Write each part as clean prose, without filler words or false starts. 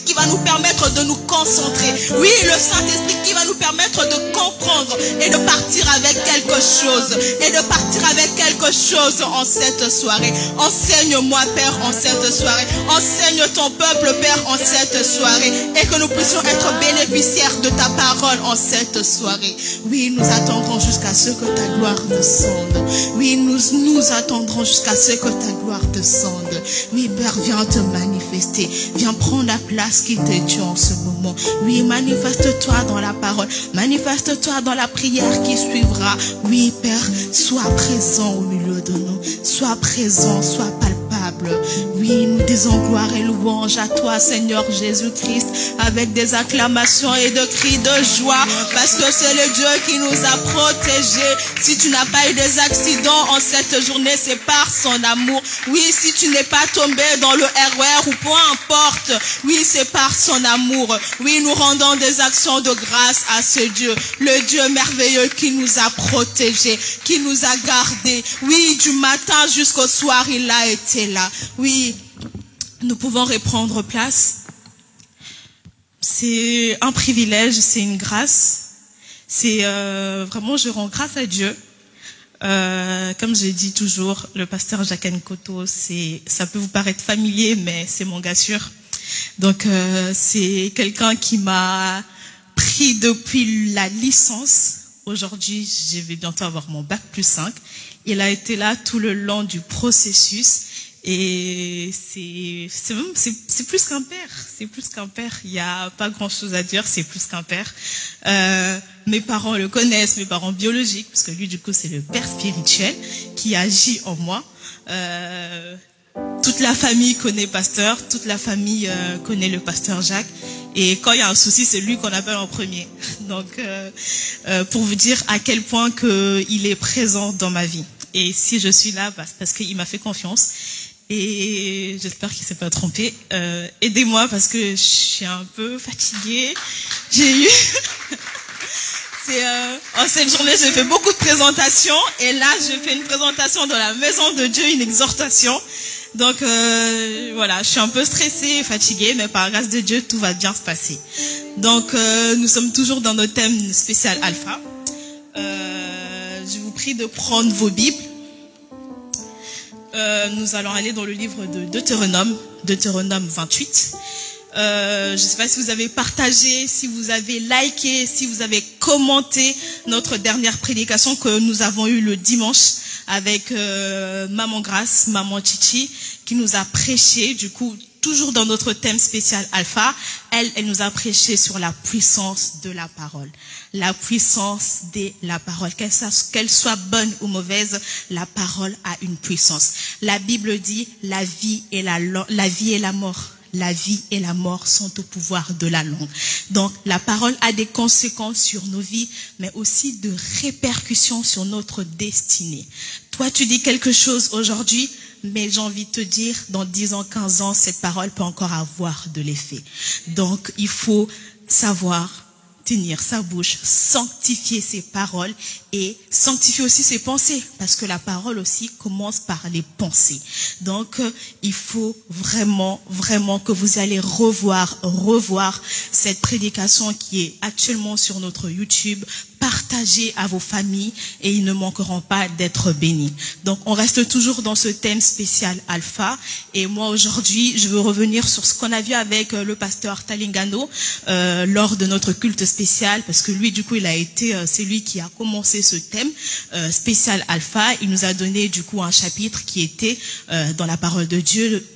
qui va nous permettre de nous concentrer. Oui, le Saint-Esprit qui va nous permettre de comprendre et de partir avec quelque chose. Et de partir avec quelque chose en cette soirée. Enseigne-moi, Père, en cette soirée. Enseigne ton peuple, Père, en cette soirée. Et que nous puissions être bénéficiaires de ta parole en cette soirée. Oui, nous attendrons jusqu'à ce que ta gloire descende. Oui, nous attendrons jusqu'à ce que ta gloire descende. Oui, Père, viens te manifester. Viens prendre la place qui t'est due en ce moment. Oui, manifeste-toi dans la parole. Manifeste-toi dans la prière qui suivra. Oui, Père, sois présent au milieu de nous. Sois présent, sois palpable. Oui, nous disons gloire et louange à toi, Seigneur Jésus-Christ, avec des acclamations et de cris de joie, parce que c'est le Dieu qui nous a protégés. Si tu n'as pas eu des accidents en cette journée, c'est par son amour. Oui, si tu n'es pas tombé dans le RER ou peu importe, oui, c'est par son amour. Oui, nous rendons des actions de grâce à ce Dieu, le Dieu merveilleux qui nous a protégés, qui nous a gardés. Oui, du matin jusqu'au soir, il a été là. Oui, nous pouvons reprendre place. C'est un privilège, c'est une grâce. C'est vraiment, je rends grâce à Dieu. Comme je dis toujours, le pasteur Jacques Nkoto, ça peut vous paraître familier, mais c'est mon gars sûr. Donc c'est quelqu'un qui m'a pris depuis la licence. Aujourd'hui, je vais bientôt avoir mon bac plus 5. Il a été là tout le long du processus. Et c'est plus qu'un père, c'est plus qu'un père. Il n'y a pas grand chose à dire, c'est plus qu'un père. Mes parents le connaissent, mes parents biologiques, parce que lui du coup c'est le père spirituel qui agit en moi. Toute la famille connaît pasteur, toute la famille connaît le pasteur Jacques. Et quand il y a un souci, c'est lui qu'on appelle en premier. Donc pour vous dire à quel point il est présent dans ma vie. Et si je suis là, parce qu'il m'a fait confiance. Et j'espère qu'il ne s'est pas trompé. Aidez-moi parce que je suis un peu fatiguée. J'ai eu... en cette journée, j'ai fait beaucoup de présentations. Et là, je fais une présentation dans la maison de Dieu, une exhortation. Donc voilà, je suis un peu stressée, fatiguée, mais par grâce de Dieu, tout va bien se passer. Donc nous sommes toujours dans notre thème spécial Alpha. Je vous prie de prendre vos Bibles. Nous allons aller dans le livre de Deutéronome 28. Je ne sais pas si vous avez partagé, si vous avez liké, si vous avez commenté notre dernière prédication que nous avons eue le dimanche avec Maman Grâce, Maman Chichi, qui nous a prêché, du coup, toujours dans notre thème spécial Alpha. Elle nous a prêché sur la puissance de la parole. La puissance de la parole. Qu'elle soit bonne ou mauvaise, la parole a une puissance. La Bible dit, la vie et la mort. La vie et la mort sont au pouvoir de la langue. Donc, la parole a des conséquences sur nos vies, mais aussi de répercussions sur notre destinée. Toi, tu dis quelque chose aujourd'hui, mais j'ai envie de te dire, dans 10 ans, 15 ans, cette parole peut encore avoir de l'effet. Donc, il faut savoir tenir sa bouche, sanctifier ses paroles et sanctifier aussi ses pensées, parce que la parole aussi commence par les pensées. Donc, il faut vraiment, vraiment que vous allez revoir cette prédication qui est actuellement sur notre YouTube, partagez à vos familles et ils ne manqueront pas d'être bénis. Donc, on reste toujours dans ce thème spécial Alpha. Et moi, aujourd'hui, je veux revenir sur ce qu'on a vu avec le pasteur Talingano lors de notre culte spécial, parce que lui, du coup, c'est lui qui a commencé ce thème spécial Alpha. Il nous a donné, du coup, un chapitre qui était dans la parole de Dieu,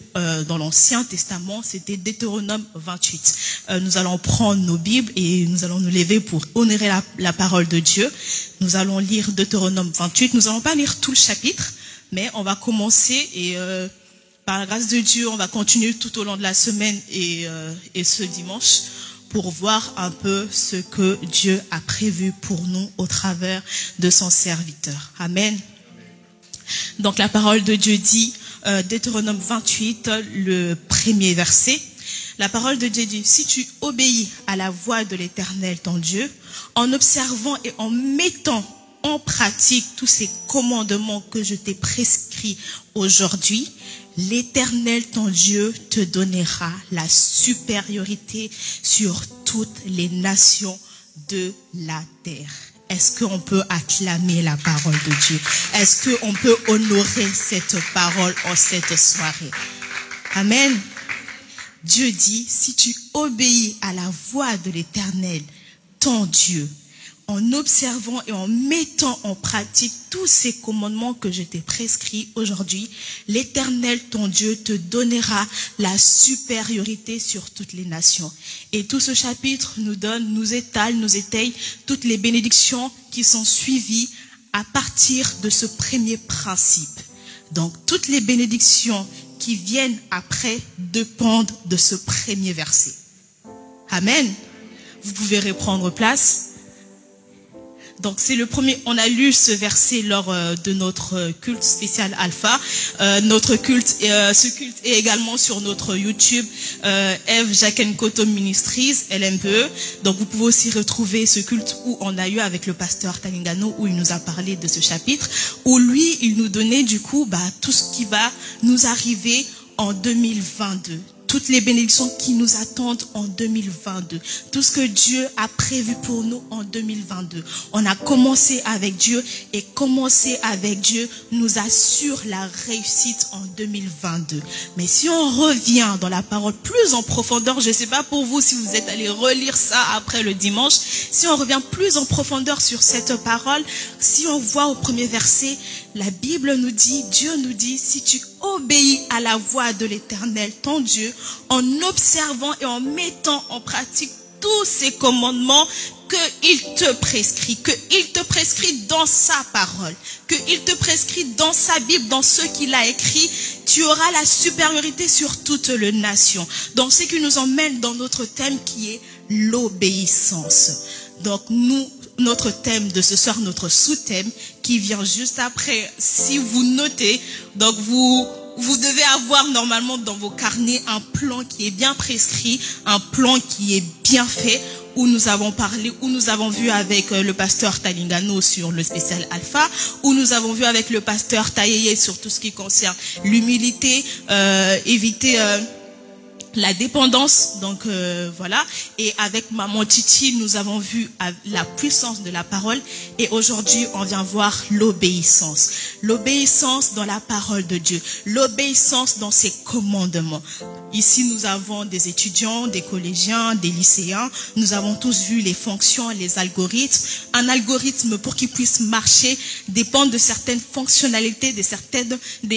dans l'Ancien Testament, c'était Deutéronome 28. Nous allons prendre nos Bibles et nous allons nous lever pour honorer la parole de Dieu. Nous allons lire Deutéronome 28. Nous n'allons pas lire tout le chapitre, mais on va commencer et par la grâce de Dieu, on va continuer tout au long de la semaine et ce dimanche pour voir un peu ce que Dieu a prévu pour nous au travers de son serviteur. Amen. Donc la parole de Dieu dit, Deutéronome 28, le premier verset, la parole de Dieu dit, si tu obéis à la voix de l'Éternel ton Dieu, en observant et en mettant en pratique tous ces commandements que je t'ai prescrits aujourd'hui, l'Éternel, ton Dieu, te donnera la supériorité sur toutes les nations de la terre. Est-ce qu'on peut acclamer la parole de Dieu? Est-ce qu'on peut honorer cette parole en cette soirée? Amen. Dieu dit, si tu obéis à la voix de l'Éternel, ton Dieu, en observant et en mettant en pratique tous ces commandements que je t'ai prescrits aujourd'hui, l'Éternel, ton Dieu, te donnera la supériorité sur toutes les nations. Et tout ce chapitre nous étaye toutes les bénédictions qui sont suivies à partir de ce premier principe. Donc, toutes les bénédictions qui viennent après dépendent de ce premier verset. Amen. Vous pouvez reprendre place. Donc c'est le premier, on a lu ce verset lors de notre culte spécial Alpha. Notre culte, ce culte est également sur notre YouTube, Eve Jakenkoto Ministries, LMPE. Donc vous pouvez aussi retrouver ce culte où on a eu avec le pasteur Talingano, où il nous a parlé de ce chapitre, où lui, il nous donnait du coup tout ce qui va nous arriver en 2022. Toutes les bénédictions qui nous attendent en 2022. Tout ce que Dieu a prévu pour nous en 2022. On a commencé avec Dieu et commencer avec Dieu nous assure la réussite en 2022. Mais si on revient dans la parole plus en profondeur, je ne sais pas pour vous si vous êtes allés relire ça après le dimanche, si on revient plus en profondeur sur cette parole, si on voit au premier verset, la Bible nous dit, Dieu nous dit, si tu obéis à la voix de l'Éternel, ton Dieu, en observant et en mettant en pratique tous ces commandements qu'il te prescrit dans sa parole, qu'il te prescrit dans sa Bible, dans ce qu'il a écrit, tu auras la supériorité sur toute la nation. Donc, ce qui nous emmène dans notre thème qui est l'obéissance. Donc, notre thème de ce soir, notre sous-thème, qui vient juste après, si vous notez, donc vous devez avoir normalement dans vos carnets un plan qui est bien prescrit, un plan qui est bien fait, où nous avons parlé, où nous avons vu avec le pasteur Talingano sur le spécial Alpha, où nous avons vu avec le pasteur Taïeye sur tout ce qui concerne l'humilité, éviter la dépendance, donc voilà. Et avec Maman Titi, nous avons vu la puissance de la parole. Et aujourd'hui, on vient voir l'obéissance. L'obéissance dans la parole de Dieu. L'obéissance dans ses commandements. Ici, nous avons des étudiants, des collégiens, des lycéens. Nous avons tous vu les fonctions, les algorithmes. Un algorithme, pour qu'il puisse marcher, dépend de certaines fonctionnalités, de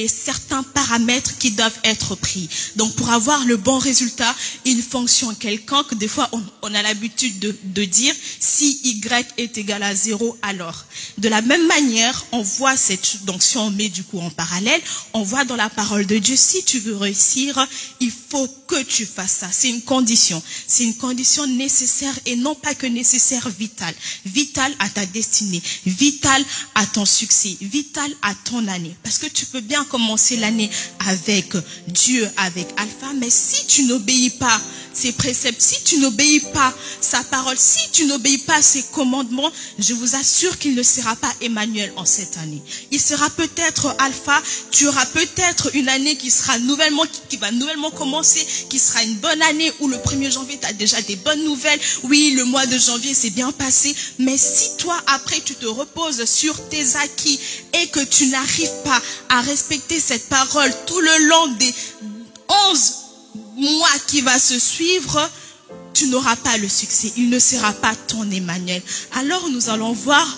certains paramètres qui doivent être pris. Donc, pour avoir le bon résultat, une fonction quelconque, des fois, on a l'habitude de dire si Y est égal à 0, alors. De la même manière, on voit donc si on met du coup en parallèle, on voit dans la parole de Dieu, si tu veux réussir, il faut que tu fasses ça. C'est une condition. C'est une condition nécessaire et non pas que nécessaire, vitale. Vitale à ta destinée. Vitale à ton succès. Vitale à ton année. Parce que tu peux bien commencer l'année avec Dieu, avec Alpha, mais si tu n'obéis pas ses préceptes, si tu n'obéis pas sa parole, si tu n'obéis pas ses commandements, je vous assure qu'il ne sera pas Emmanuel en cette année. Il sera peut-être Alpha, tu auras peut-être une année qui sera qui va nouvellement commencer, qui sera une bonne année où le 1er janvier, tu as déjà des bonnes nouvelles. Oui, le mois de janvier s'est bien passé, mais si toi, après, tu te reposes sur tes acquis et que tu n'arrives pas à respecter cette parole tout le long des 11 mois qui va se suivre, tu n'auras pas le succès. Il ne sera pas ton Emmanuel. Alors nous allons voir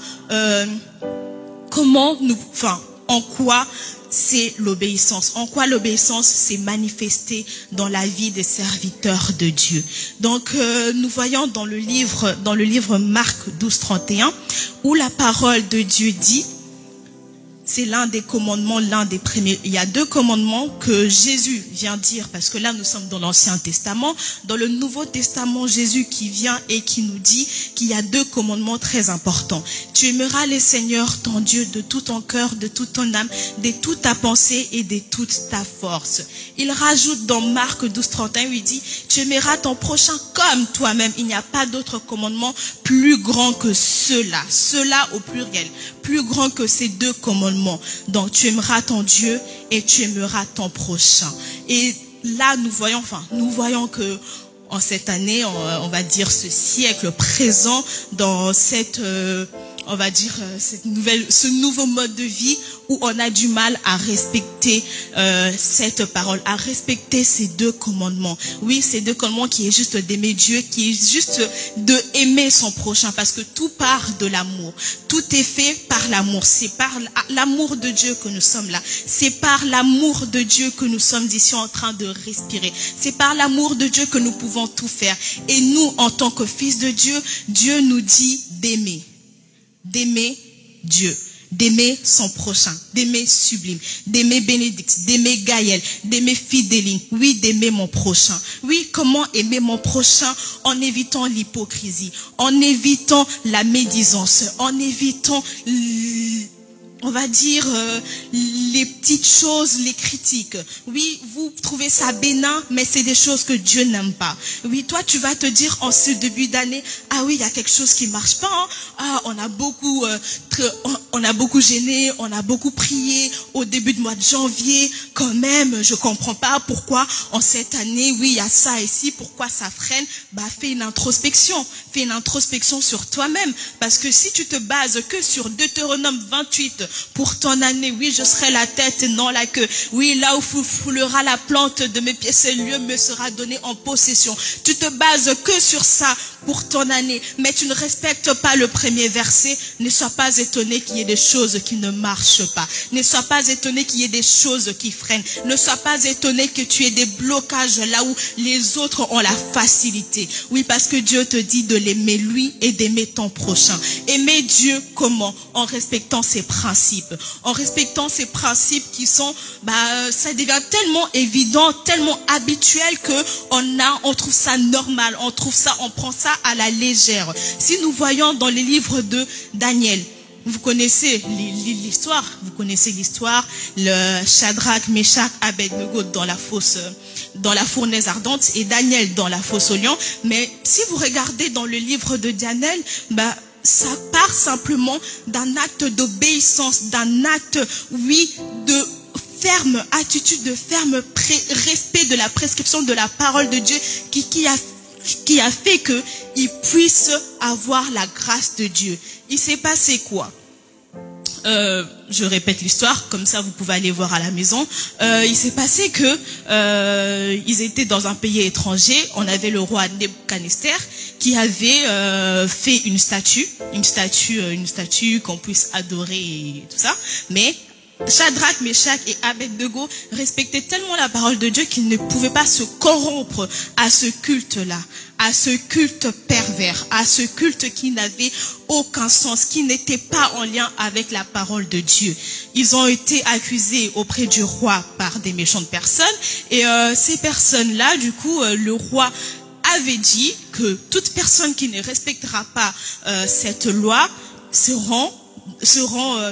en quoi c'est l'obéissance. En quoi l'obéissance s'est manifestée dans la vie des serviteurs de Dieu. Donc nous voyons dans le livre Marc 12, 31, où la parole de Dieu dit, c'est l'un des commandements, l'un des premiers. Il y a deux commandements que Jésus vient dire, parce que là nous sommes dans l'Ancien Testament. Dans le Nouveau Testament, Jésus qui vient et qui nous dit qu'il y a deux commandements très importants. Tu aimeras le Seigneur ton Dieu de tout ton cœur, de toute ton âme, de toute ta pensée et de toute ta force. Il rajoute dans Marc 12:31, il dit, tu aimeras ton prochain comme toi-même. Il n'y a pas d'autre commandement plus grand que ceux-là. Ceux-là au pluriel. Plus grand que ces deux commandements. Donc tu aimeras ton Dieu et tu aimeras ton prochain. Et là nous voyons que en cette année, on va dire ce siècle présent, dans cette on va dire ce nouveau mode de vie où on a du mal à respecter cette parole, à respecter ces deux commandements. Oui, ces deux commandements qui est juste d'aimer Dieu, qui est juste de aimer son prochain, parce que tout part de l'amour. Tout est fait par l'amour. C'est par l'amour de Dieu que nous sommes là. C'est par l'amour de Dieu que nous sommes ici en train de respirer. C'est par l'amour de Dieu que nous pouvons tout faire. Et nous, en tant que fils de Dieu, Dieu nous dit d'aimer. D'aimer Dieu, d'aimer son prochain, d'aimer Sublime, d'aimer Bénédicte, d'aimer Gaël, d'aimer Fidéline, oui, d'aimer mon prochain. Oui, comment aimer mon prochain? En évitant l'hypocrisie, en évitant la médisance, en évitant, on va dire, les petites choses, les critiques. Oui, vous trouvez ça bénin, mais c'est des choses que Dieu n'aime pas. Oui, toi, tu vas te dire en ce début d'année, ah oui, il y a quelque chose qui marche pas. Hein. Ah, on a beaucoup gêné, on a beaucoup prié au début du mois de janvier. Quand même, je comprends pas pourquoi en cette année, oui, il y a ça ici, pourquoi ça freine. Bah, fais une introspection sur toi-même. Parce que si tu te bases que sur Deutéronome 28, pour ton année, oui, je serai la tête, non la queue. Oui, là où foulera la plante de mes pieds, ce lieu me sera donné en possession. Tu te bases que sur ça pour ton année, mais tu ne respectes pas le premier verset. Ne sois pas étonné qu'il y ait des choses qui ne marchent pas. Ne sois pas étonné qu'il y ait des choses qui freinent. Ne sois pas étonné que tu aies des blocages là où les autres ont la facilité. Oui, parce que Dieu te dit de l'aimer lui et d'aimer ton prochain. Aimer Dieu comment? En respectant ses principes. En respectant ces principes qui sont, ça devient tellement évident, tellement habituel que on trouve ça normal, on prend ça à la légère. Si nous voyons dans les livres de Daniel, vous connaissez l'histoire, le Shadrach, Meshach, Abednego dans la fournaise ardente et Daniel dans la fosse aux lions. Mais si vous regardez dans le livre de Daniel, ça part simplement d'un acte d'obéissance, d'un acte, oui, de ferme attitude, de ferme respect de la prescription de la parole de Dieu qui a fait qu'il puisse avoir la grâce de Dieu. Il s'est passé quoi? Je répète l'histoire, comme ça vous pouvez aller voir à la maison. Il s'est passé que ils étaient dans un pays étranger. On avait le roi Nebuchadnezzar qui avait fait une statue qu'on puisse adorer et tout ça. Mais Shadrach, Meshach et Abednego respectaient tellement la parole de Dieu qu'ils ne pouvaient pas se corrompre à ce culte-là, à ce culte pervers, à ce culte qui n'avait aucun sens, qui n'était pas en lien avec la parole de Dieu. Ils ont été accusés auprès du roi par des méchantes personnes et ces personnes-là, du coup, le roi avait dit que toute personne qui ne respectera pas cette loi seront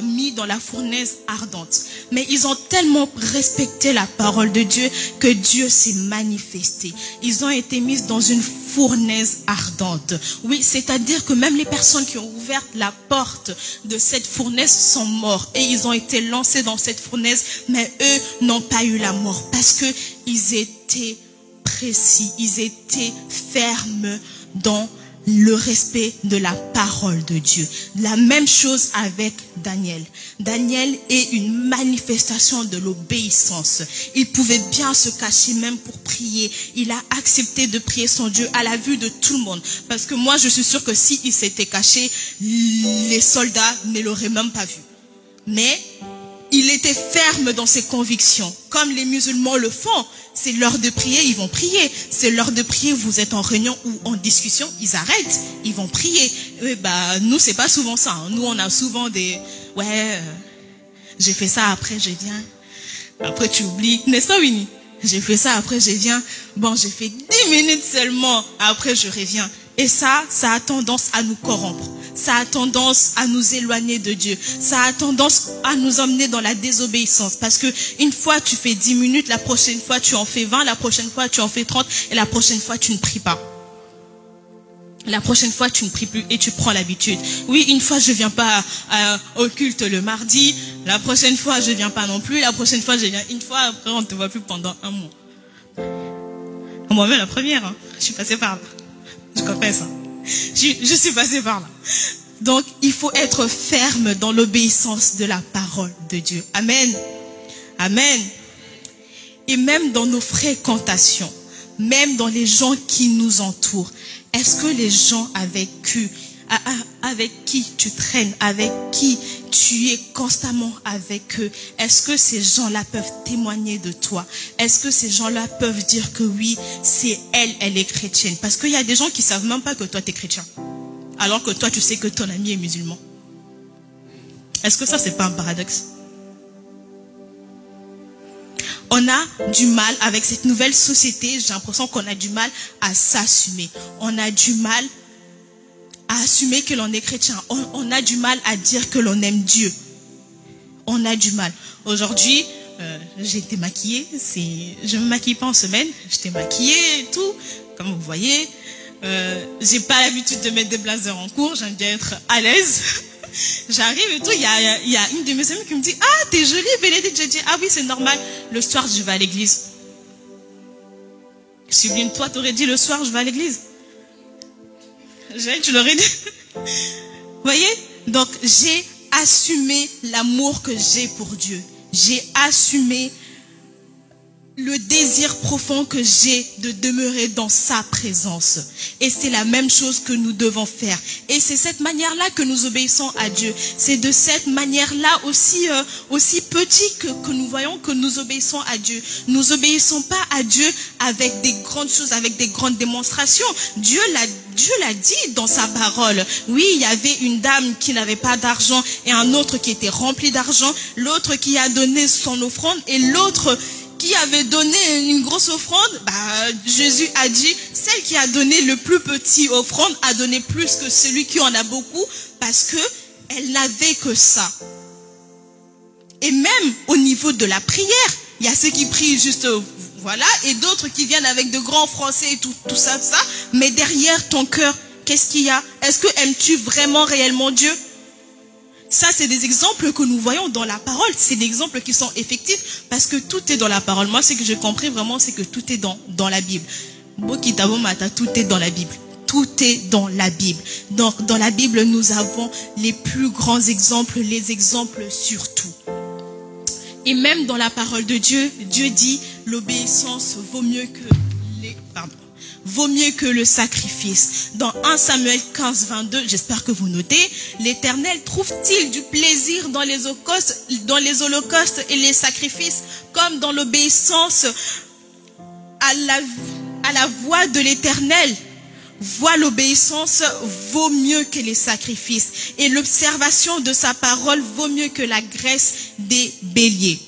mis dans la fournaise ardente. Mais ils ont tellement respecté la parole de Dieu que Dieu s'est manifesté. Ils ont été mis dans une fournaise ardente. Oui, c'est-à-dire que même les personnes qui ont ouvert la porte de cette fournaise sont morts et ils ont été lancés dans cette fournaise, mais eux n'ont pas eu la mort parce que ils étaient précis, ils étaient fermes dans le respect de la parole de Dieu. La même chose avec Daniel. Daniel est une manifestation de l'obéissance. Il pouvait bien se cacher même pour prier. Il a accepté de prier son Dieu à la vue de tout le monde. Parce que moi, je suis sûre que s'il s'était caché, les soldats ne l'auraient même pas vu. Mais il était ferme dans ses convictions. Comme les musulmans le font. C'est l'heure de prier, ils vont prier. C'est l'heure de prier, vous êtes en réunion ou en discussion, ils arrêtent, ils vont prier. Nous, c'est pas souvent ça. Hein. Nous, on a souvent des... J'ai fait ça, après je viens. Après tu oublies, n'est-ce pas Winnie? J'ai fait ça, après je viens. Bon, j'ai fait 10 minutes seulement, après je reviens. Et ça a tendance à nous corrompre. Ça a tendance à nous éloigner de Dieu. Ça a tendance à nous emmener dans la désobéissance. Parce que une fois tu fais 10 minutes, la prochaine fois tu en fais 20, la prochaine fois tu en fais 30, et la prochaine fois tu ne pries pas. La prochaine fois, tu ne pries plus et tu prends l'habitude. Oui, une fois, je viens pas au culte le mardi. La prochaine fois, je viens pas non plus. La prochaine fois, je viens une fois. Après, on ne te voit plus pendant un mois. Moi-même, la première, hein, je suis passée par là. Je confesse. Hein. Je suis passée par là. Donc, il faut être ferme dans l'obéissance de la parole de Dieu. Amen. Amen. Et même dans nos fréquentations, même dans les gens qui nous entourent, est-ce que les gens avec qui tu traînes, avec qui tu es constamment avec eux, est-ce que ces gens-là peuvent témoigner de toi? Est-ce que ces gens-là peuvent dire que oui, c'est elle est chrétienne? Parce qu'il y a des gens qui ne savent même pas que toi tu es chrétien, alors que toi tu sais que ton ami est musulman. Est-ce que ça, c'est pas un paradoxe? On a du mal avec cette nouvelle société, j'ai l'impression qu'on a du mal à s'assumer. On a du mal à assumer que l'on est chrétien. On a du mal à dire que l'on aime Dieu. On a du mal. Aujourd'hui, j'ai été maquillée. Je ne me maquille pas en semaine. J'étais maquillée et tout, comme vous voyez. J'ai pas l'habitude de mettre des blazers en cours. J'aime bien être à l'aise. J'arrive et tout, il y a une de mes amies qui me dit « Ah, t'es jolie, Bénédicte !» J'ai dit « Ah oui, c'est normal, le soir, je vais à l'église. » Sublime, toi, t'aurais dit « Le soir, je vais à l'église. » Tu l'aurais dit. Vous voyez? Donc, j'ai assumé l'amour que j'ai pour Dieu. J'ai assumé le désir profond que j'ai de demeurer dans sa présence. Et c'est la même chose que nous devons faire. Et c'est cette manière-là que nous obéissons à Dieu. C'est de cette manière-là aussi petit que nous voyons que nous obéissons à Dieu. Nous obéissons pas à Dieu avec des grandes choses, avec des grandes démonstrations. Dieu l'a dit dans sa parole. Oui, il y avait une dame qui n'avait pas d'argent et un autre qui était rempli d'argent. L'autre qui a donné son offrande et l'autre qui avait donné une grosse offrande. Jésus a dit, celle qui a donné le plus petit offrande a donné plus que celui qui en a beaucoup, parce que elle n'avait que ça. Et même au niveau de la prière, il y a ceux qui prient juste, voilà, et d'autres qui viennent avec de grands français et tout ça, mais derrière ton cœur, qu'est-ce qu'il y a? Est-ce que aimes-tu vraiment réellement Dieu? Ça, c'est des exemples que nous voyons dans la parole. C'est des exemples qui sont effectifs parce que tout est dans la parole. Moi, ce que j'ai compris vraiment, c'est que tout est dans la Bible. Tout est dans la Bible. Tout est dans la Bible. Donc, dans la Bible, nous avons les plus grands exemples, les exemples sur tout. Et même dans la parole de Dieu, Dieu dit l'obéissance vaut mieux que le sacrifice. Dans 1 Samuel 15, 22, j'espère que vous notez, l'Éternel trouve-t-il du plaisir dans les holocaustes et les sacrifices, comme dans l'obéissance à la voix de l'Éternel? Voix l'obéissance vaut mieux que les sacrifices, et l'observation de sa parole vaut mieux que la graisse des béliers.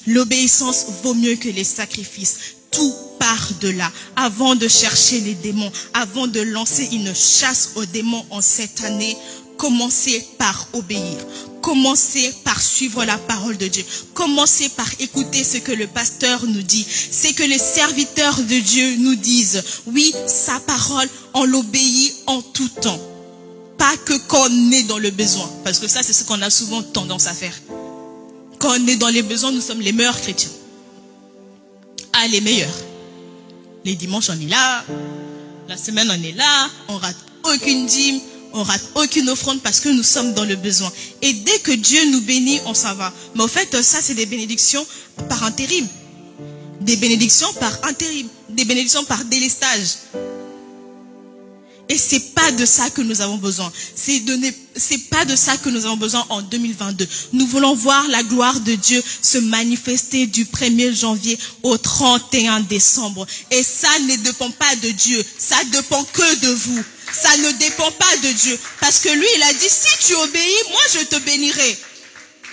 L'obéissance vaut mieux que les sacrifices. Tout part de là. Avant de chercher les démons, avant de lancer une chasse aux démons en cette année, commencez par obéir. Commencez par suivre la parole de Dieu. Commencez par écouter ce que le pasteur nous dit. C'est que les serviteurs de Dieu nous disent. Oui, sa parole, on l'obéit en tout temps. Pas que quand on est dans le besoin. Parce que ça, c'est ce qu'on a souvent tendance à faire. Quand on est dans les besoins, nous sommes les meilleurs chrétiens. Ah, les meilleurs. Les dimanches, on est là. La semaine, on est là. On rate aucune dîme. On rate aucune offrande parce que nous sommes dans le besoin. Et dès que Dieu nous bénit, on s'en va. Mais au fait, ça, c'est des bénédictions par intérim. Des bénédictions par intérim. Des bénédictions par délestage. Et c'est pas de ça que nous avons besoin. C'est pas de ça que nous avons besoin en 2022. Nous voulons voir la gloire de Dieu se manifester du 1er janvier au 31 décembre. Et ça ne dépend pas de Dieu. Ça dépend que de vous. Ça ne dépend pas de Dieu. Parce que lui, il a dit, si tu obéis, moi je te bénirai.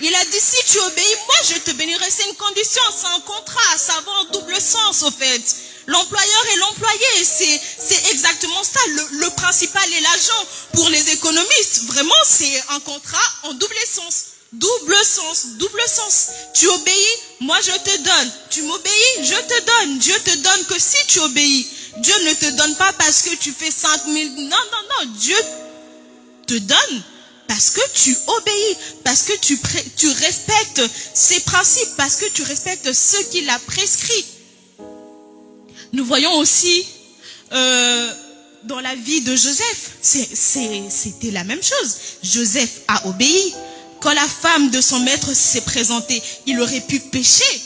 Il a dit, si tu obéis, moi je te bénirai. C'est une condition, c'est un contrat, ça va en double sens au fait. L'employeur et l'employé, c'est exactement ça. Le principal et l'agent pour les économistes, vraiment c'est un contrat en double sens. Double sens, double sens. Tu obéis, moi je te donne. Tu m'obéis, je te donne. Dieu te donne que si tu obéis. Dieu ne te donne pas parce que tu fais 5000. Non, non, non. Dieu te donne parce que tu obéis, parce que tu respectes ses principes, parce que tu respectes ce qu'il a prescrit. Nous voyons aussi dans la vie de Joseph, c'était la même chose. Joseph a obéi. Quand la femme de son maître s'est présentée, il aurait pu pécher.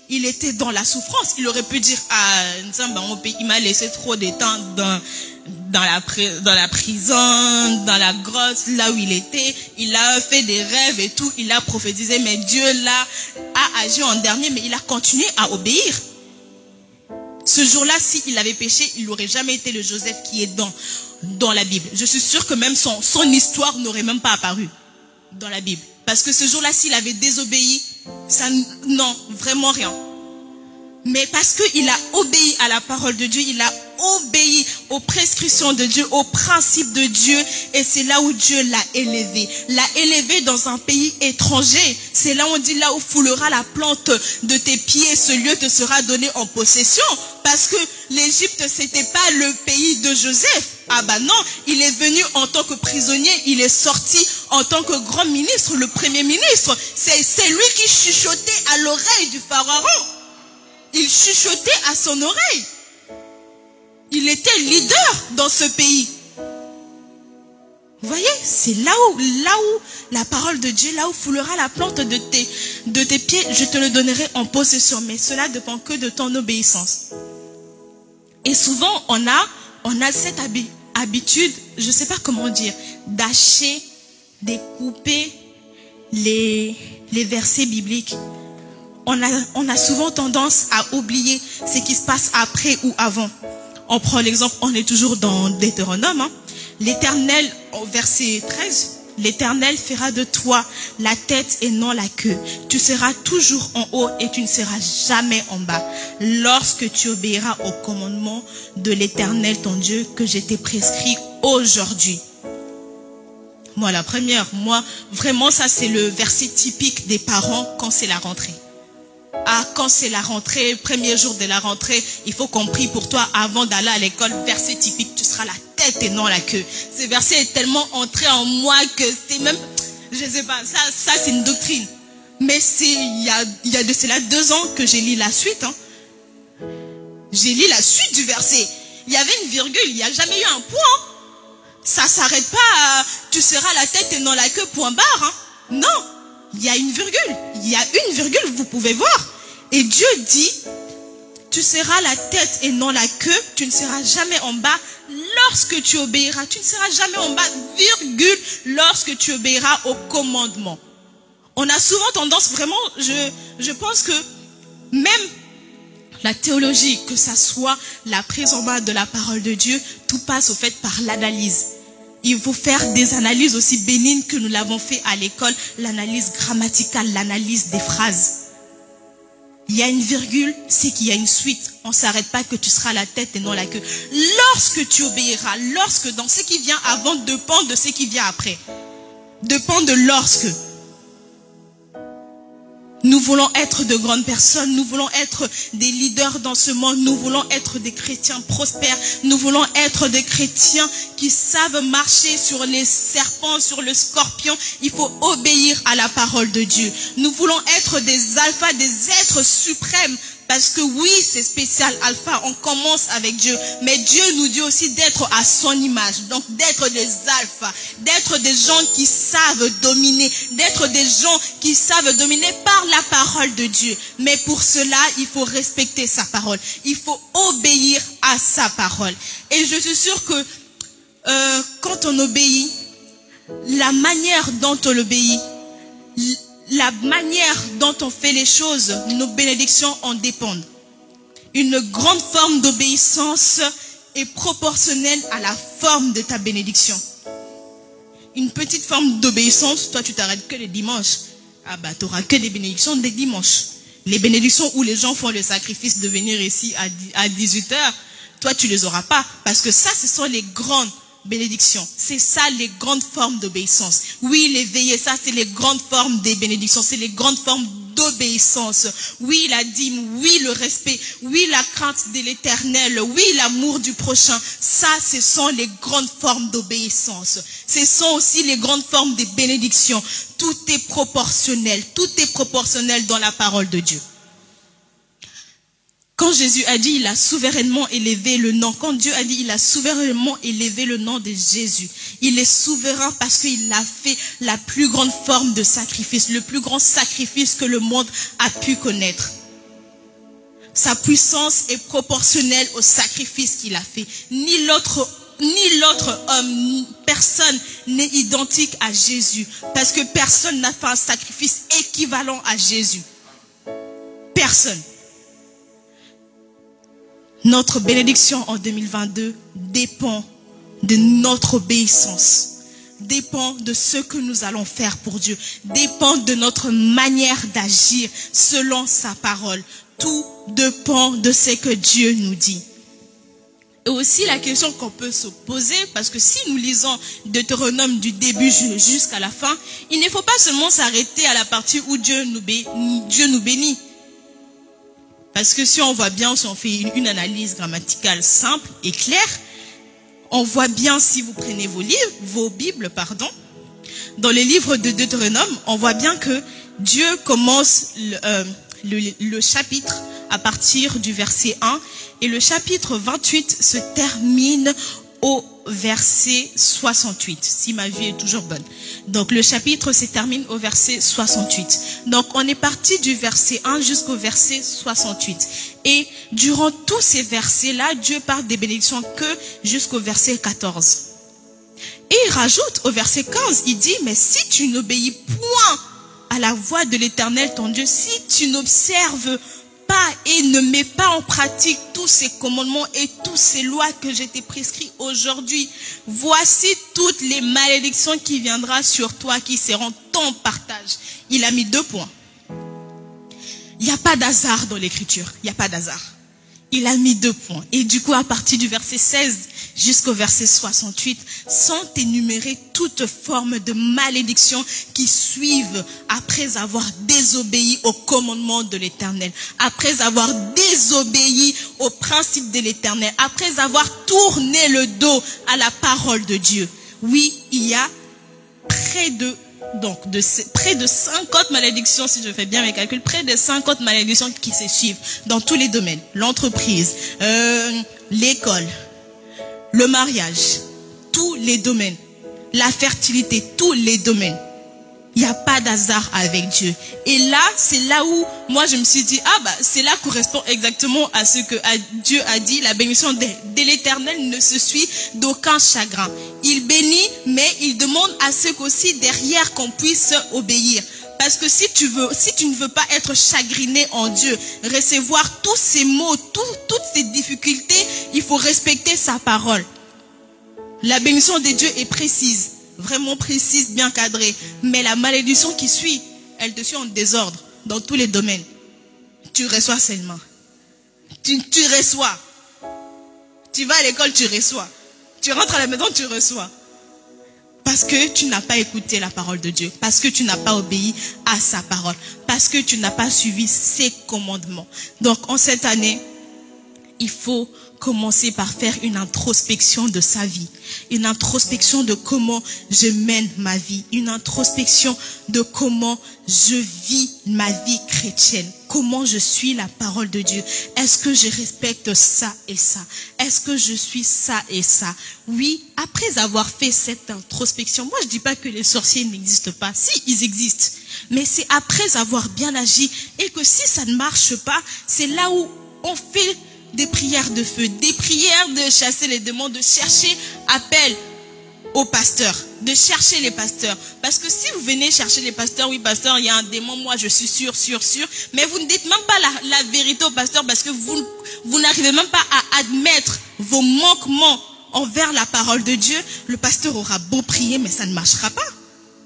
Il était dans la souffrance. Il aurait pu dire, ah, il m'a laissé trop de temps dans la prison, dans la grotte, là où il était. Il a fait des rêves et tout. Il a prophétisé, mais Dieu là a agi en dernier, mais il a continué à obéir. Ce jour-là, s'il avait péché, il n'aurait jamais été le Joseph qui est dans la Bible. Je suis sûre que même son histoire n'aurait même pas apparu dans la Bible. Parce que ce jour-là, s'il avait désobéi, ça, non, vraiment rien. Mais parce qu'il a obéi à la parole de Dieu, il a obéi aux prescriptions de Dieu, aux principes de Dieu, et c'est là où Dieu l'a élevé. L'a élevé dans un pays étranger. C'est là où on dit, là où foulera la plante de tes pieds, ce lieu te sera donné en possession. Parce que l'Égypte, c'était pas le pays de Joseph. Ah bah non, il est venu en tant que prisonnier, il est sorti en tant que grand ministre, le premier ministre. C'est lui qui chuchotait à l'oreille du pharaon. Il chuchotait à son oreille. Il était leader dans ce pays. Vous voyez, c'est là où la parole de Dieu, là où foulera la plante de tes pieds, je te le donnerai en possession. Mais cela dépend que de ton obéissance. Et souvent, on a cette habitude, je ne sais pas comment dire, d'acheter, découper les versets bibliques. On a souvent tendance à oublier ce qui se passe après ou avant. On prend l'exemple, on est toujours dans Deutéronome. Hein. L'Éternel, au verset 13, l'Éternel fera de toi la tête et non la queue. Tu seras toujours en haut et tu ne seras jamais en bas. Lorsque tu obéiras au commandement de l'Éternel ton Dieu que je t'ai prescrit aujourd'hui. Moi, la première, vraiment, ça c'est le verset typique des parents quand c'est la rentrée. Ah, quand c'est la rentrée, premier jour de la rentrée, il faut qu'on prie pour toi avant d'aller à l'école. Verset typique, tu seras la tête et non la queue. Ce verset est tellement entré en moi que c'est même, je sais pas, ça c'est une doctrine. Mais il y a de cela 2 ans que j'ai lu la suite. Hein. J'ai lu la suite du verset. Il y avait une virgule, il n'y a jamais eu un point. Ça s'arrête pas à, tu seras la tête et non la queue, point barre. Hein. Non. Il y a une virgule. Il y a une virgule, vous pouvez voir. Et Dieu dit, tu seras la tête et non la queue, tu ne seras jamais en bas lorsque tu obéiras. Tu ne seras jamais en bas, virgule, lorsque tu obéiras au commandement. On a souvent tendance, vraiment, je pense que même la théologie, que ça soit la prise en main de la parole de Dieu, tout passe au fait par l'analyse. Il faut faire des analyses aussi bénignes que nous l'avons fait à l'école, l'analyse grammaticale, l'analyse des phrases. Il y a une virgule, c'est qu'il y a une suite. On ne s'arrête pas que tu seras la tête et non la queue. Lorsque tu obéiras, lorsque dans ce qui vient avant dépend de ce qui vient après. Dépend de lorsque. Nous voulons être de grandes personnes, nous voulons être des leaders dans ce monde, nous voulons être des chrétiens prospères, nous voulons être des chrétiens qui savent marcher sur les serpents, sur le scorpion. Il faut obéir à la parole de Dieu. Nous voulons être des alphas, des êtres suprêmes. Parce que oui, c'est spécial, alpha, on commence avec Dieu. Mais Dieu nous dit aussi d'être à son image. Donc d'être des alphas, d'être des gens qui savent dominer, d'être des gens qui savent dominer par la parole de Dieu. Mais pour cela, il faut respecter sa parole. Il faut obéir à sa parole. Et je suis sûre que quand on obéit, la manière dont on obéit, la manière dont on fait les choses, nos bénédictions en dépendent. Une grande forme d'obéissance est proportionnelle à la forme de ta bénédiction. Une petite forme d'obéissance, toi tu t'arrêtes que les dimanches. Ah bah, tu n'auras que des bénédictions des dimanches. Les bénédictions où les gens font le sacrifice de venir ici à 18h, toi, tu ne les auras pas. Parce que ça, ce sont les grandes bénédictions. C'est ça, les grandes formes d'obéissance. Oui, les veillées, ça, c'est les grandes formes des bénédictions. C'est les grandes formes d'obéissance. Oui, la dîme, oui, le respect, oui, la crainte de l'Éternel, oui, l'amour du prochain. Ça, ce sont les grandes formes d'obéissance. Ce sont aussi les grandes formes des bénédictions. Tout est proportionnel. Tout est proportionnel dans la parole de Dieu. Quand Jésus a dit, il a souverainement élevé le nom. Quand Dieu a dit, il a souverainement élevé le nom de Jésus. Il est souverain parce qu'il a fait la plus grande forme de sacrifice, le plus grand sacrifice que le monde a pu connaître. Sa puissance est proportionnelle au sacrifice qu'il a fait. Ni l'autre homme, personne n'est identique à Jésus. Parce que personne n'a fait un sacrifice équivalent à Jésus. Personne. Notre bénédiction en 2022 dépend de notre obéissance, dépend de ce que nous allons faire pour Dieu, dépend de notre manière d'agir selon sa parole. Tout dépend de ce que Dieu nous dit. Et aussi la question qu'on peut se poser, parce que si nous lisons Deutéronome du début jusqu'à la fin, il ne faut pas seulement s'arrêter à la partie où Dieu nous bénit. Parce que si on voit bien, si on fait une analyse grammaticale simple et claire, on voit bien, si vous prenez vos Bibles, dans le livre de Deutéronome, on voit bien que Dieu commence le chapitre à partir du verset 1 et le chapitre 28 se termine au verset 68, si ma vie est toujours bonne. Donc le chapitre se termine au verset 68. Donc on est parti du verset 1 jusqu'au verset 68. Et durant tous ces versets-là, Dieu parle des bénédictions que jusqu'au verset 14. Et il rajoute au verset 15, il dit, mais si tu n'obéis point à la voix de l'Éternel ton Dieu, si tu n'observes pas et ne mets pas en pratique tous ces commandements et toutes ces lois que je t'ai prescrits aujourd'hui, voici toutes les malédictions qui viendront sur toi, qui seront ton partage. Il a mis 2 points. Il n'y a pas d'hasard dans l'écriture. Il n'y a pas d'hasard. Il a mis 2 points. Et du coup, à partir du verset 16 jusqu'au verset 68, sont énumérées toutes formes de malédictions qui suivent après avoir désobéi au commandement de l'Éternel, après avoir désobéi au principe de l'Éternel, après avoir tourné le dos à la parole de Dieu. Oui, il y a près de 50 malédictions, si je fais bien mes calculs, près de 50 malédictions qui se suivent dans tous les domaines. L'entreprise, l'école, le mariage, tous les domaines, la fertilité, tous les domaines. Il n'y a pas d'hasard avec Dieu. Et là, c'est là où moi je me suis dit, c'est là correspond exactement à ce que Dieu a dit, la bénédiction de l'Éternel ne se suit d'aucun chagrin. Il bénit, mais il demande à ce qu'aussi derrière qu'on puisse obéir. Parce que si tu ne veux pas être chagriné en Dieu, recevoir tous ces maux, toutes ces difficultés, il faut respecter sa parole. La bénédiction de Dieu est précise. Vraiment précise, bien cadrée. Mais la malédiction qui suit, elle te suit en désordre dans tous les domaines. Tu reçois seulement. Tu reçois. Tu vas à l'école, tu reçois. Tu rentres à la maison, tu reçois. Parce que tu n'as pas écouté la parole de Dieu. Parce que tu n'as pas obéi à sa parole. Parce que tu n'as pas suivi ses commandements. Donc en cette année, il faut commencer par faire une introspection de sa vie, une introspection de comment je mène ma vie, une introspection de comment je vis ma vie chrétienne, comment je suis la parole de Dieu. Est-ce que je respecte ça et ça? Est-ce que je suis ça et ça? Oui, après avoir fait cette introspection, moi je dis pas que les sorciers n'existent pas, si, ils existent, mais c'est après avoir bien agi et que si ça ne marche pas, c'est là où on fait des prières de feu, des prières de chasser les démons, de chercher appel aux pasteurs, de chercher les pasteurs. Parce que si vous venez chercher les pasteurs, oui pasteur, il y a un démon, moi je suis sûr, mais vous ne dites même pas la vérité au pasteur parce que vous n'arrivez même pas à admettre vos manquements envers la parole de Dieu. Le pasteur aura beau prier, mais ça ne marchera pas.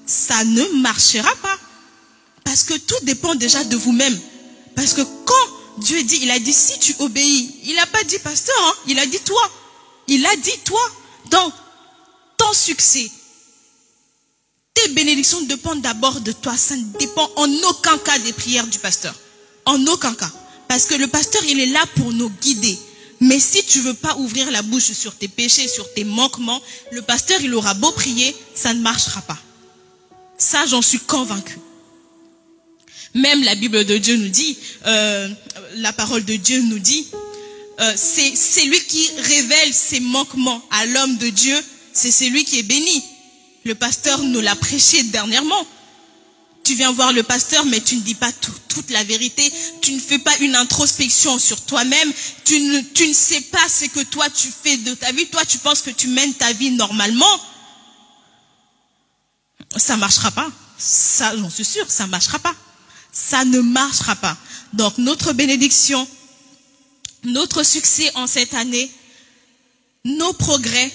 Ça ne marchera pas. Parce que tout dépend déjà de vous-même. Parce que quand Dieu dit, il a dit si tu obéis, il n'a pas dit pasteur, hein, il a dit toi. Il a dit toi. Donc, ton succès, tes bénédictions dépendent d'abord de toi. Ça ne dépend en aucun cas des prières du pasteur. En aucun cas. Parce que le pasteur, il est là pour nous guider. Mais si tu ne veux pas ouvrir la bouche sur tes péchés, sur tes manquements, le pasteur, il aura beau prier, ça ne marchera pas. Ça, j'en suis convaincue. Même la Bible de Dieu nous dit, la parole de Dieu nous dit, c'est lui qui révèle ses manquements à l'homme de Dieu, c'est celui qui est béni. Le pasteur nous l'a prêché dernièrement. Tu viens voir le pasteur, mais tu ne dis pas toute la vérité. Tu ne fais pas une introspection sur toi-même. Tu ne sais pas ce que toi tu fais de ta vie. Toi, tu penses que tu mènes ta vie normalement. Ça ne marchera pas. Ça, j'en suis sûre, ça ne marchera pas. Ça ne marchera pas. Donc, notre bénédiction, notre succès en cette année, nos progrès,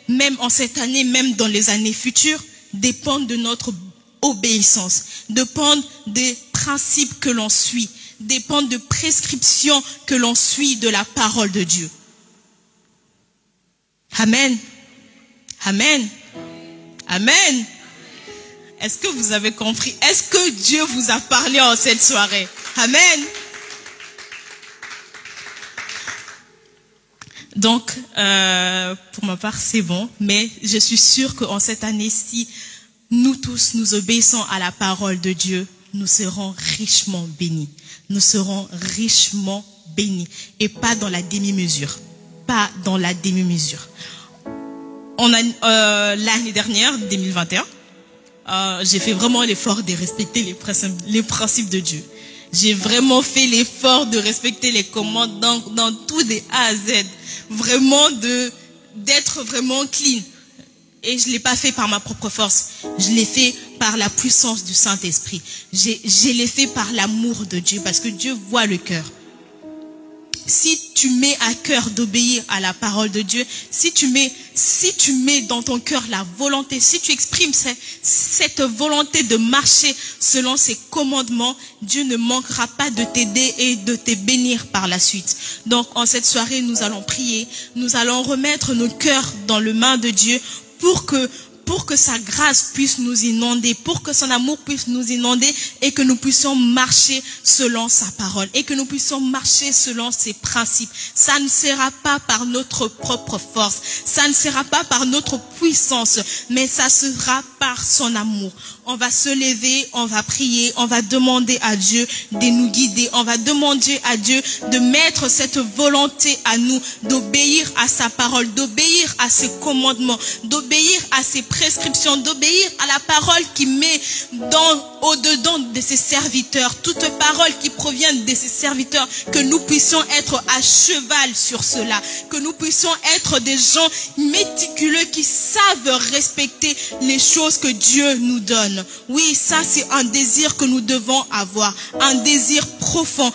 même en cette année, même dans les années futures, dépendent de notre obéissance, dépendent des principes que l'on suit, dépendent de prescriptions que l'on suit de la parole de Dieu. Amen. Amen. Amen. Est-ce que vous avez compris? Est-ce que Dieu vous a parlé en cette soirée? Amen. Donc, pour ma part, c'est bon. Mais je suis sûre qu'en cette année-ci, nous tous, nous obéissons à la parole de Dieu, nous serons richement bénis. Nous serons richement bénis. Et pas dans la demi-mesure. Pas dans la demi-mesure. On a l'année dernière, 2021, j'ai fait vraiment l'effort de respecter les principes de Dieu. J'ai vraiment fait l'effort de respecter les commandes dans tout des A à Z. Vraiment d'être vraiment clean. Et je ne l'ai pas fait par ma propre force. Je l'ai fait par la puissance du Saint-Esprit. Je l'ai fait par l'amour de Dieu. Parce que Dieu voit le cœur. Si tu mets à cœur d'obéir à la parole de Dieu, si tu mets dans ton cœur la volonté, si tu exprimes cette volonté de marcher selon ses commandements, Dieu ne manquera pas de t'aider et de te bénir par la suite. Donc en cette soirée, nous allons prier, nous allons remettre nos cœurs dans les mains de Dieu pour que sa grâce puisse nous inonder, pour que son amour puisse nous inonder et que nous puissions marcher selon sa parole et que nous puissions marcher selon ses principes. Ça ne sera pas par notre propre force, ça ne sera pas par notre puissance, mais ça sera par son amour. On va se lever, on va prier, on va demander à Dieu de nous guider, on va demander à Dieu de mettre cette volonté à nous, d'obéir à sa parole, d'obéir à ses commandements, d'obéir à ses prescriptions, d'obéir à la parole qui met au-dedans de ses serviteurs, toute parole qui provient de ses serviteurs, que nous puissions être à cheval sur cela, que nous puissions être des gens méticuleux qui savent respecter les choses que Dieu nous donne. Oui, ça c'est un désir que nous devons avoir, un désir profond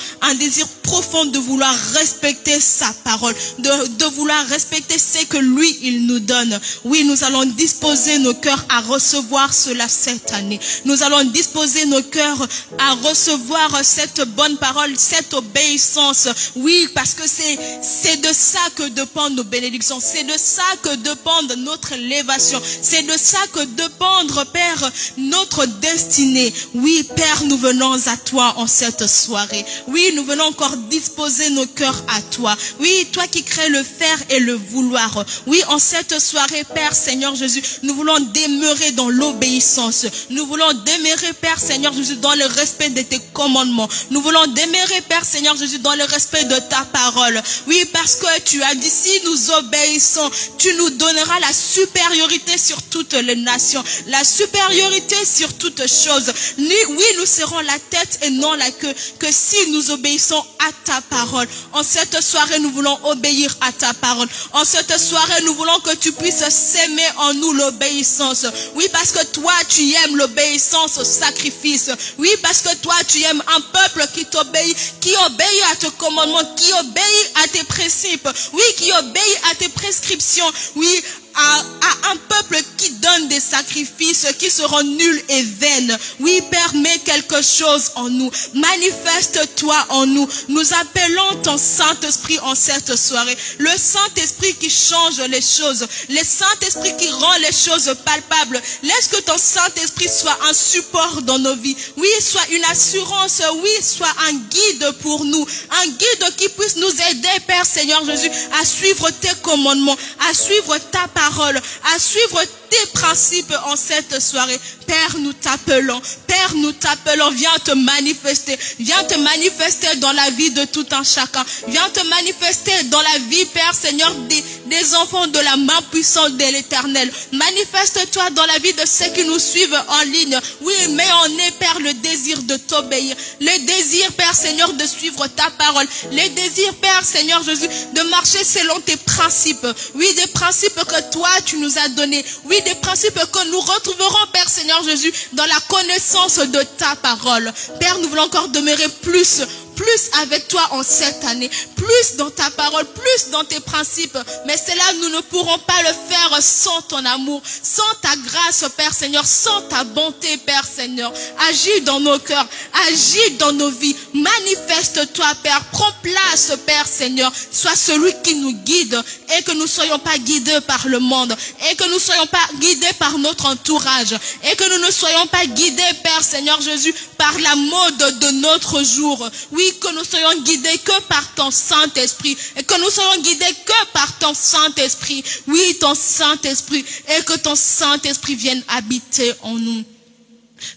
de vouloir respecter sa parole, de vouloir respecter ce que lui il nous donne. Oui, nous allons disposer nos cœurs à recevoir cela cette année. Nous allons disposer nos cœurs à recevoir cette bonne parole, cette obéissance. Oui, parce que c'est de ça que dépendent nos bénédictions, c'est de ça que dépend notre élévation, c'est de ça que dépend, Père, notre destinée. Oui, Père, nous venons à toi en cette soirée. Oui, nous venons encore disposer nos cœurs à toi. Oui, toi qui crées le faire et le vouloir. Oui, en cette soirée, Père, Seigneur Jésus, nous voulons demeurer dans l'obéissance. Nous voulons demeurer, Père, Seigneur Jésus, dans le respect de tes commandements. Nous voulons demeurer, Père, Seigneur Jésus, dans le respect de ta parole. Oui, parce que tu as dit, si nous obéissons, tu nous donneras la supériorité sur toutes les nations, la supériorité sur toutes choses. Oui, nous serons la tête et non la queue, que si nous obéissons à ta parole. En cette soirée, nous voulons obéir à ta parole. En cette soirée, nous voulons que tu puisses s'aimer en nous l'obéissance. Oui, parce que toi, tu aimes l'obéissance au sacrifice. Oui, parce que toi, tu aimes un peuple qui t'obéit, qui obéit à tes commandements, qui obéit à tes principes. Oui, qui obéit à tes prescriptions. Oui, à un peuple qui donne des des sacrifices qui seront nuls et vains. Oui, Père, mets quelque chose en nous. Manifeste-toi en nous. Nous appelons ton Saint-Esprit en cette soirée. Le Saint-Esprit qui change les choses. Le Saint-Esprit qui rend les choses palpables. Laisse que ton Saint-Esprit soit un support dans nos vies. Oui, soit une assurance. Oui, soit un guide pour nous. Un guide qui puisse nous aider, Père Seigneur Jésus, à suivre tes commandements, à suivre ta parole, à suivre tes principes en cette soirée. Père, nous t'appelons. Père, nous t'appelons. Viens te manifester. Viens te manifester dans la vie de tout un chacun. Viens te manifester dans la vie, Père Seigneur, des enfants de la main puissante de l'Éternel. Manifeste-toi dans la vie de ceux qui nous suivent en ligne. Oui, mets en eux, Père, le désir de t'obéir. Le désir, Père Seigneur, de suivre ta parole. Le désir, Père Seigneur Jésus, de marcher selon tes principes. Oui, des principes que toi, tu nous as donnés. Oui, des principes que nous retrouverons, Père Seigneur Jésus, dans la connaissance de ta parole. Père, nous voulons encore demeurer plus avec toi en cette année, plus dans ta parole, plus dans tes principes. Mais cela, nous ne pourrons pas le faire sans ton amour, sans ta grâce, Père Seigneur, sans ta bonté, Père Seigneur. Agis dans nos cœurs, agis dans nos vies. Manifeste-toi, Père. Prends place, Père Seigneur. Sois celui qui nous guide et que nous ne soyons pas guidés par le monde et que nous ne soyons pas guidés par notre entourage et que nous ne soyons pas guidés, Père Seigneur Jésus, par la mode de notre jour. Oui, que nous soyons guidés que par ton Saint-Esprit et que nous soyons guidés que par ton Saint-Esprit. Oui, ton Saint-Esprit, et que ton Saint-Esprit vienne habiter en nous.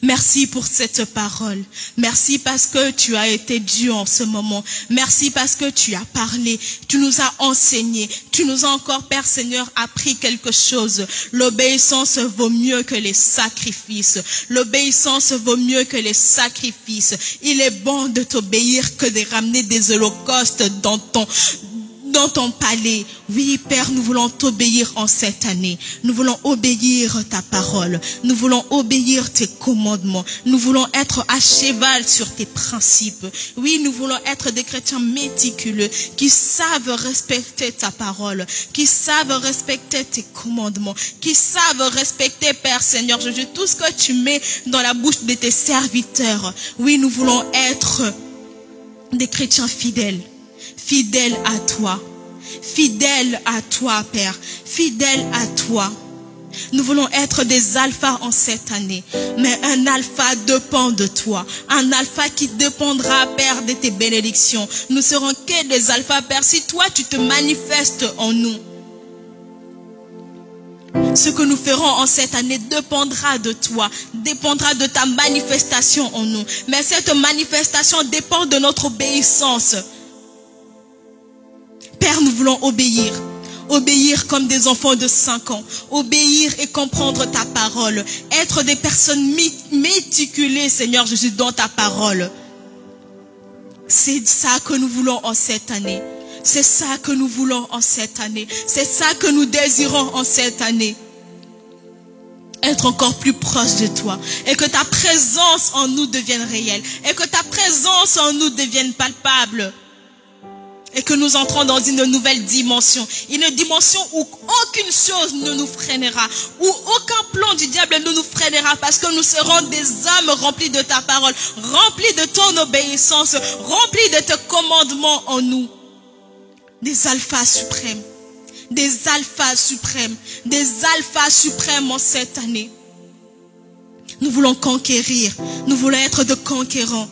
Merci pour cette parole. Merci parce que tu as été Dieu en ce moment. Merci parce que tu as parlé. Tu nous as enseigné. Tu nous as encore, Père Seigneur, appris quelque chose. L'obéissance vaut mieux que les sacrifices. L'obéissance vaut mieux que les sacrifices. Il est bon de t'obéir que de ramener des holocaustes dans ton palais. Oui, Père, nous voulons t'obéir en cette année. Nous voulons obéir ta parole. Nous voulons obéir tes commandements. Nous voulons être à cheval sur tes principes. Oui, nous voulons être des chrétiens méticuleux qui savent respecter ta parole, qui savent respecter tes commandements, qui savent respecter, Père Seigneur Jésus, tout ce que tu mets dans la bouche de tes serviteurs. Oui, nous voulons être des chrétiens fidèles. Fidèle à toi, Père, fidèle à toi. Nous voulons être des alphas en cette année, mais un alpha dépend de toi, un alpha qui dépendra, Père, de tes bénédictions. Nous serons que des alphas, Père, si toi tu te manifestes en nous. Ce que nous ferons en cette année dépendra de toi, dépendra de ta manifestation en nous. Mais cette manifestation dépend de notre obéissance. Père, nous voulons obéir. Obéir comme des enfants de 5 ans. Obéir et comprendre ta parole. Être des personnes méticulées, Seigneur Jésus, dans ta parole. C'est ça que nous voulons en cette année. C'est ça que nous voulons en cette année. C'est ça que nous désirons en cette année. Être encore plus proche de toi. Et que ta présence en nous devienne réelle. Et que ta présence en nous devienne palpable. Et que nous entrons dans une nouvelle dimension. Une dimension où aucune chose ne nous freinera. Où aucun plan du diable ne nous freinera. Parce que nous serons des hommes remplis de ta parole. Remplis de ton obéissance. Remplis de tes commandements en nous. Des alphas suprêmes. Des alphas suprêmes. Des alphas suprêmes en cette année. Nous voulons conquérir. Nous voulons être de conquérants.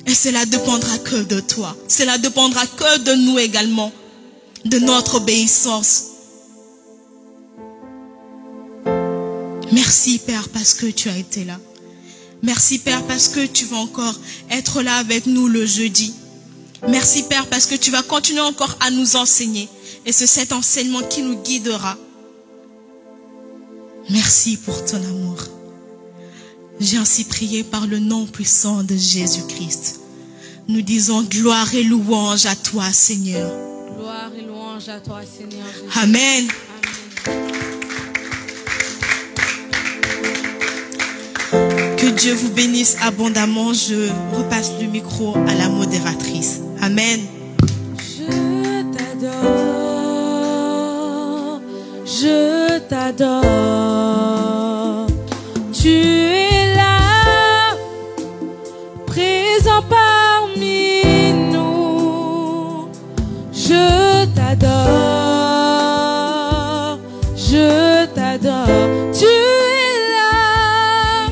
Et cela dépendra que de toi. Cela dépendra que de nous également. De notre obéissance. Merci, Père, parce que tu as été là. Merci, Père, parce que tu vas encore être là avec nous le jeudi. Merci, Père, parce que tu vas continuer encore à nous enseigner. Et c'est cet enseignement qui nous guidera. Merci pour ton amour. J'ai ainsi prié par le nom puissant de Jésus-Christ. Nous disons gloire et louange à toi, Seigneur. Gloire et louange à toi, Seigneur Jésus. Amen. Que Dieu vous bénisse abondamment. Je repasse le micro à la modératrice. Amen. Je t'adore. Je t'adore. Tu es là, présent parmi nous. Je t'adore, je t'adore. Tu es là,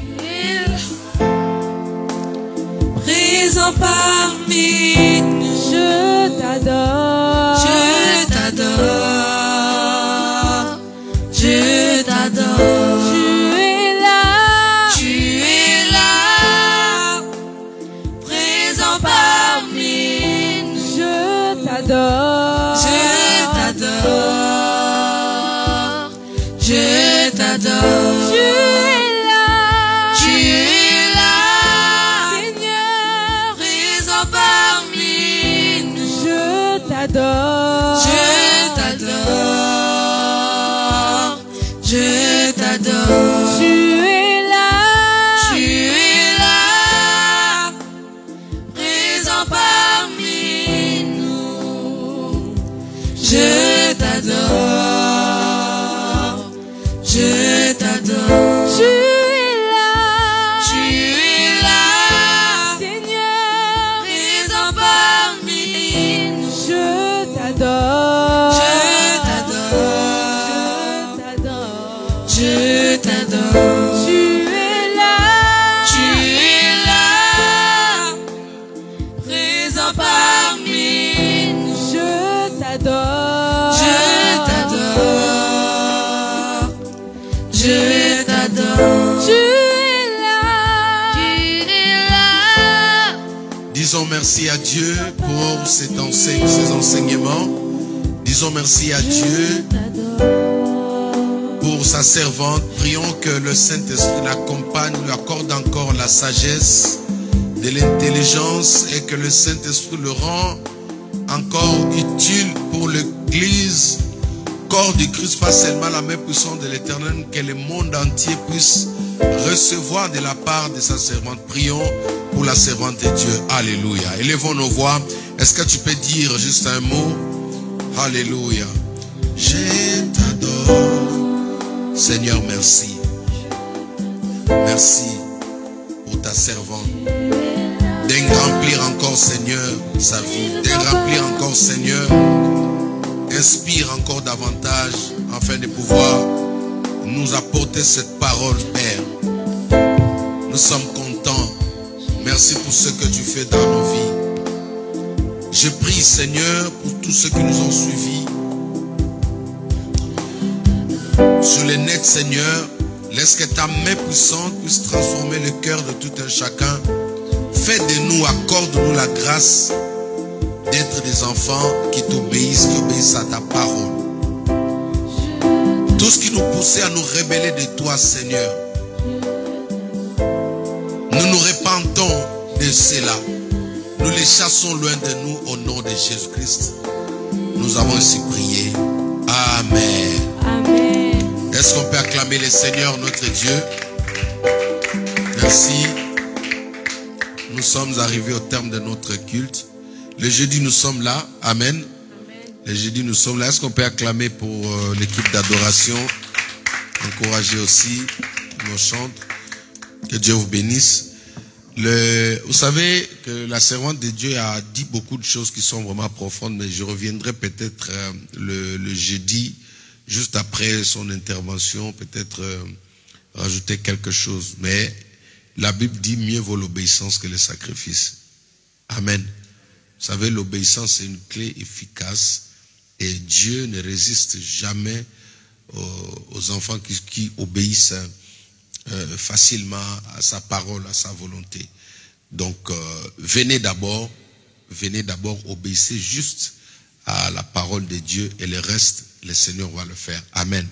présent parmi nous. je t'adore, Je t'adore, je t'adore. tu es là, Tu es là, présent parmi nous. je t'adore, Je t'adore, je t'adore. tu es là, Tu es là, Seigneur, présent parmi nous. je t'adore, Je t'adore, je t'adore. tu es là, Tu es là, présent parmi nous. Je t'adore, je t'adore. tu es là, Tu es là, Seigneur, présent parmi nous. je t'adore, Je t'adore, je t'adore. tu es là, Tu es là, présent parmi nous. je t'adore, Je t'adore, je t'adore. tu es là, Tu es là. Disons merci à Dieu pour ces enseignements. Disons merci à Dieu pour sa servante. Prions que le Saint-Esprit l'accompagne, lui accorde encore la sagesse, de l'intelligence et que le Saint-Esprit le rend encore utile pour l'Église, corps du Christ, pas seulement la main puissante de l'Éternel, que le monde entier puisse recevoir de la part de sa servante. Prions pour la servante de Dieu. Alléluia. Élevons nos voix. Est-ce que tu peux dire juste un mot? Alléluia. Je t'adore. Seigneur, merci. Merci pour ta servante. D'engrandir encore, Seigneur, sa vie. D'engrandir encore, Seigneur. Inspire encore davantage afin de pouvoir nous apporter cette parole, Père. Nous sommes contents. Merci pour ce que tu fais dans nos vies. Je prie, Seigneur, pour tous ceux qui nous ont suivis sur le net, Seigneur. Laisse que ta main puissante puisse transformer le cœur de tout un chacun. Fais de nous, accorde-nous la grâce d'être des enfants qui t'obéissent, qui obéissent à ta parole. Tout ce qui nous poussait à nous rebeller de toi, Seigneur, nous nous repentons de cela. Nous les chassons loin de nous au nom de Jésus-Christ. Nous avons ainsi prié. Amen. amen. Est-ce qu'on peut acclamer le Seigneur, notre Dieu? Merci. Nous sommes arrivés au terme de notre culte. Le jeudi, nous sommes là. Amen. Le jeudi, nous sommes là. Est-ce qu'on peut acclamer pour l'équipe d'adoration? Encourager aussi nos chantres. Que Dieu vous bénisse. Vous savez que la servante de Dieu a dit beaucoup de choses qui sont vraiment profondes, mais je reviendrai peut-être le jeudi, juste après son intervention, peut-être rajouter quelque chose. Mais la Bible dit mieux vaut l'obéissance que le sacrifice. Amen. Vous savez, l'obéissance est une clé efficace et Dieu ne résiste jamais aux enfants qui obéissent facilement à sa parole, à sa volonté. Donc, venez d'abord, obéissez juste à la parole de Dieu et le reste, le Seigneur va le faire. Amen.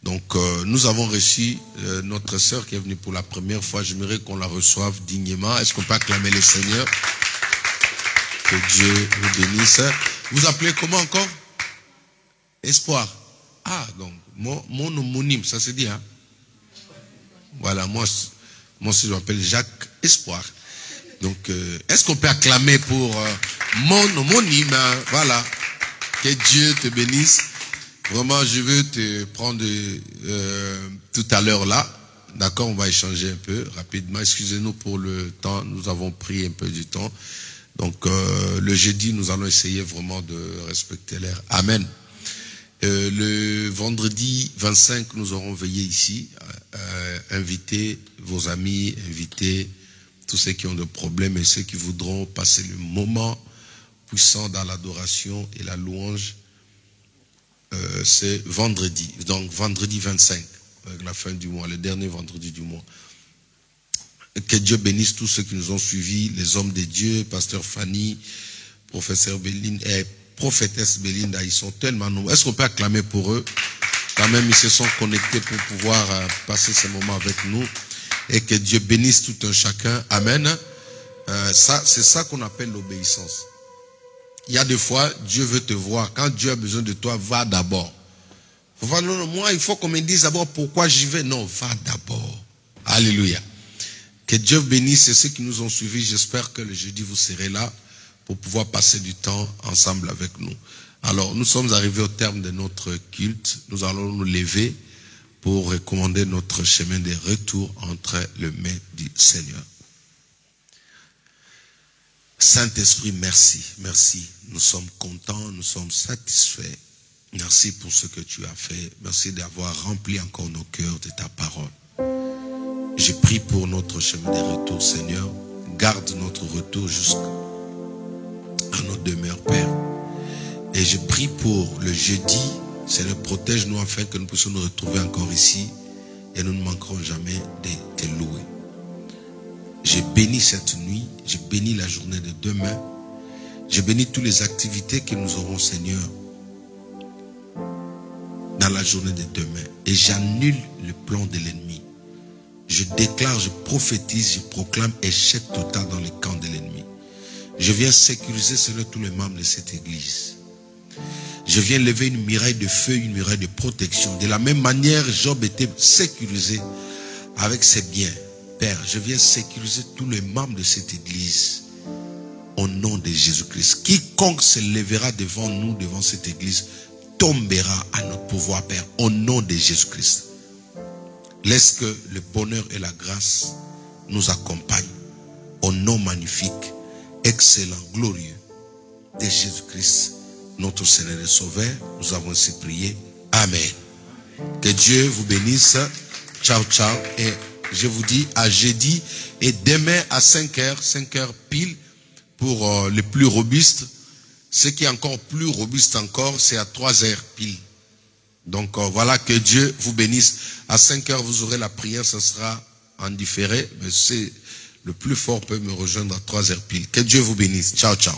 Donc, nous avons reçu notre sœur qui est venue pour la première fois. J'aimerais qu'on la reçoive dignement. Est-ce qu'on peut acclamer le Seigneur? Que Dieu vous bénisse. Vous appelez comment encore? Espoir. Ah, donc, mon homonyme, ça se dit, hein? Voilà, moi je m'appelle Jacques Espoir. Donc, est-ce qu'on peut acclamer pour mon homonyme, hein? Voilà. Que Dieu te bénisse. Vraiment, je veux te prendre tout à l'heure là. D'accord, on va échanger un peu rapidement. Excusez-nous pour le temps, nous avons pris un peu du temps. Donc, le jeudi, nous allons essayer vraiment de respecter l'heure. Amen. Le vendredi 25, nous aurons veillé ici. Invitez vos amis, invitez tous ceux qui ont des problèmes et ceux qui voudront passer le moment puissant dans l'adoration et la louange. C'est vendredi, donc vendredi 25, avec la fin du mois, le dernier vendredi du mois. Que Dieu bénisse tous ceux qui nous ont suivis, les hommes de Dieu, pasteur Fanny, professeur Béline et prophétesse Belinda, ils sont tellement nombreux. Est-ce qu'on peut acclamer pour eux? Quand même, ils se sont connectés pour pouvoir passer ce moment avec nous. Et que Dieu bénisse tout un chacun. Amen. C'est ça qu'on appelle l'obéissance. Il y a des fois, Dieu veut te voir. Quand Dieu a besoin de toi, va d'abord. Non, moi, il faut qu'on me dise d'abord pourquoi j'y vais. Non, va d'abord. Alléluia. Que Dieu bénisse ceux qui nous ont suivis. J'espère que le jeudi, vous serez là pour pouvoir passer du temps ensemble avec nous. Alors, nous sommes arrivés au terme de notre culte. Nous allons nous lever pour recommander notre chemin de retour entre les mains du Seigneur. Saint-Esprit, merci, merci. Nous sommes contents, nous sommes satisfaits. Merci pour ce que tu as fait. Merci d'avoir rempli encore nos cœurs de ta parole. Je prie pour notre chemin de retour, Seigneur. Garde notre retour jusqu'à nos demeures, Père. Et je prie pour le jeudi. Seigneur, protège-nous afin que nous puissions nous retrouver encore ici. Et nous ne manquerons jamais de te louer. Je bénis cette nuit. Je bénis la journée de demain. Je bénis toutes les activités que nous aurons, Seigneur, dans la journée de demain. Et j'annule le plan de l'ennemi. Je déclare, je prophétise, je proclame échec total dans le camp de l'ennemi. Je viens sécuriser, Seigneur, tous les membres de cette église. Je viens lever une muraille de feu, une muraille de protection. De la même manière, Job était sécurisé avec ses biens. Père, je viens sécuriser tous les membres de cette église au nom de Jésus-Christ. Quiconque se lèvera devant nous, devant cette église, tombera à notre pouvoir, Père, au nom de Jésus-Christ. Laisse que le bonheur et la grâce nous accompagnent au nom magnifique, excellent, glorieux de Jésus-Christ, notre Seigneur et Sauveur. Nous avons ainsi prié. Amen. Que Dieu vous bénisse. Ciao, ciao. Et je vous dis à jeudi et demain à 5h pile pour les plus robustes. Ce qui est encore plus robuste encore, c'est à 3h pile. Donc voilà, que Dieu vous bénisse. À 5h, vous aurez la prière, ce sera en différé. Mais le plus fort peut me rejoindre à 3h pile. Que Dieu vous bénisse. Ciao, ciao.